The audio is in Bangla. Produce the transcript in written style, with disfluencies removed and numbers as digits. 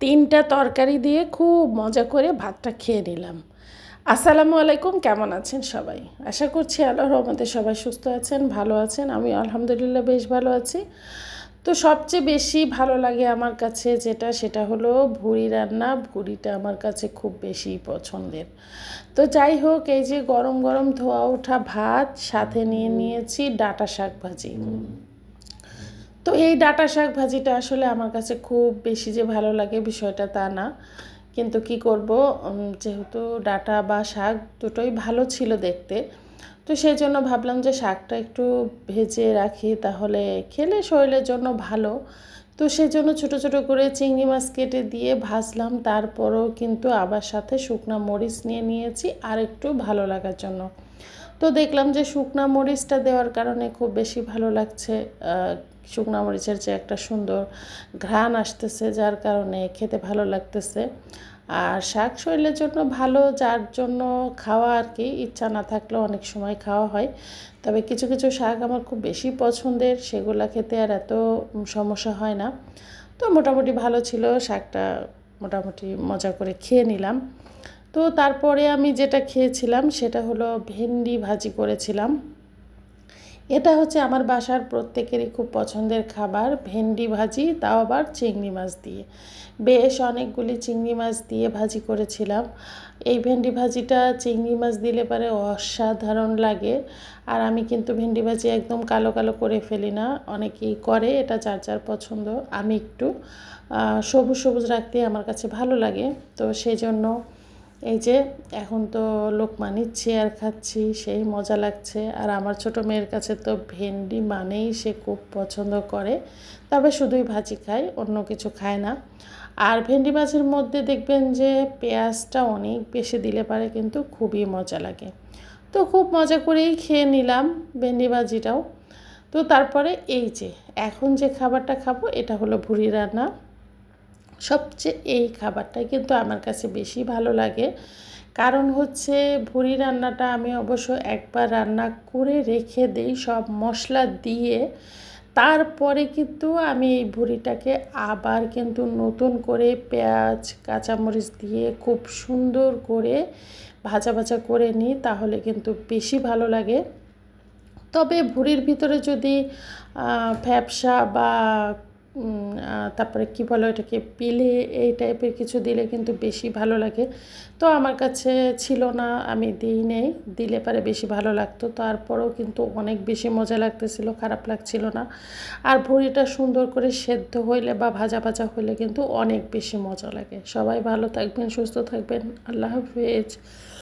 তিনটা তরকারি দিয়ে খুব মজা করে ভাতটা খেয়ে নিলাম। আসসালামু আলাইকুম, কেমন আছেন সবাই? আশা করছি আল্লাহর রহমতে সবাই সুস্থ আছেন, ভালো আছেন। আমি আলহামদুলিল্লাহ বেশ ভালো আছি। তো সবচেয়ে বেশি ভালো লাগে আমার কাছে সেটা হলো ভুড়ি রান্না। ভুড়িটা আমার কাছে খুব বেশি পছন্দের। তো যাই হোক, এই যে গরম গরম ধোয়া ওঠা ভাত, সাথে নিয়ে নিয়েছি ডাঁটা শাক ভাজি। তো এই ডাঁটা শাক ভাজিটা আসলে আমার কাছে খুব বেশি যে ভালো লাগে বিষয়টা তা না, কিন্তু কি করব, যেহেতু ডাঁটা বা শাক দুটোই ভালো ছিল দেখতে, তো সেই জন্য ভাবলাম যে শাকটা একটু ভেজে রাখি, তাহলে খেলে শরীরের জন্য ভালো। তো সেই জন্য ছোটো ছোটো করে চিংড়ি মাছ কেটে দিয়ে ভাজলাম, তারপরও কিন্তু আবার সাথে শুকনো মরিচ নিয়ে নিয়েছি আর একটু ভালো লাগার জন্য। তো দেখলাম যে শুকনো মরিচটা দেওয়ার কারণে খুব বেশি ভালো লাগছে। শুকনো মরিচের যে একটা সুন্দর ঘ্রাণ আসতেছে, যার কারণে খেতে ভালো লাগতেছে। আর শাক শরীরের জন্য ভালো, যার জন্য খাওয়া আর কি, ইচ্ছা না থাকলেও অনেক সময় খাওয়া হয়। তবে কিছু কিছু শাক আমার খুব বেশি পছন্দের, সেগুলো খেতে আর এত সমস্যা হয় না। তো মোটামুটি ভালো ছিল শাকটা, মোটামুটি মজা করে খেয়ে নিলাম। তো তারপরে আমি যেটা খেয়েছিলাম সেটা হলো ভেন্ডি ভাজি করেছিলাম। এটা হচ্ছে আমার বাসার প্রত্যেকেরই খুব পছন্দের খাবার, ভেন্ডি ভাজি, তাও আবার চিংড়ি মাছ দিয়ে। বেশ অনেকগুলি চিংড়ি মাছ দিয়ে ভাজি করেছিলাম। এই ভেন্ডি ভাজিটা চিংড়ি মাছ দিলে পরে অসাধারণ লাগে। আর আমি কিন্তু ভেন্ডি ভাজি একদম কালো কালো করে ফেলি না, অনেকেই করে, এটা যার যার পছন্দ। আমি একটু সবুজ সবুজ রাখতে আমার কাছে ভালো লাগে। তো সেই জন্য এই যে এখন তো লোকমা নিচ্ছি আর খাচ্ছি, সেই মজা লাগছে। আর আমার ছোটো মেয়ের কাছে তো ভেন্ডি মানেই সে খুব পছন্দ করে, তবে শুধুই ভাজি খায়, অন্য কিছু খায় না। আর ভেন্ডি মাছের মধ্যে দেখবেন যে পেঁয়াজটা অনেক বেশি দিলে পারে কিন্তু খুবই মজা লাগে। তো খুব মজা করেই খেয়ে নিলাম ভেন্ডি ভাজিটাও। তো তারপরে এই যে এখন যে খাবারটা খাবো এটা হলো ভুড়ি রান্না। সবচেয়ে এই খাবারটাই কিন্তু আমার কাছে বেশি ভালো লাগে, কারণ হচ্ছে ভুড়ি রান্নাটা আমি অবশ্য একবার রান্না করে রেখে দিই সব মশলা দিয়ে, তারপরে কিন্তু আমি এই ভুড়িটাকে আবার কিন্তু নতুন করে পেঁয়াজ কাঁচামরিচ দিয়ে খুব সুন্দর করে ভাজা ভাজা করে নিই, তাহলে কিন্তু বেশি ভালো লাগে। তবে ভুঁড়ির ভিতরে যদি ফ্যাপসা বা তারপরে কি বলো এটাকে, পিলে, এই টাইপের কিছু দিলে কিন্তু বেশি ভালো লাগে। তো আমার কাছে ছিল না, আমি দিই নেই, দিলে পারে বেশি ভালো লাগতো। তারপরেও কিন্তু অনেক বেশি মজা লাগতেছিল, খারাপ লাগছিল না। আর ভুঁড়িটা সুন্দর করে সেদ্ধ হইলে বা ভাজা ভাজা হইলে কিন্তু অনেক বেশি মজা লাগে। সবাই ভালো থাকবেন, সুস্থ থাকবেন, আল্লাহ হাফেজ।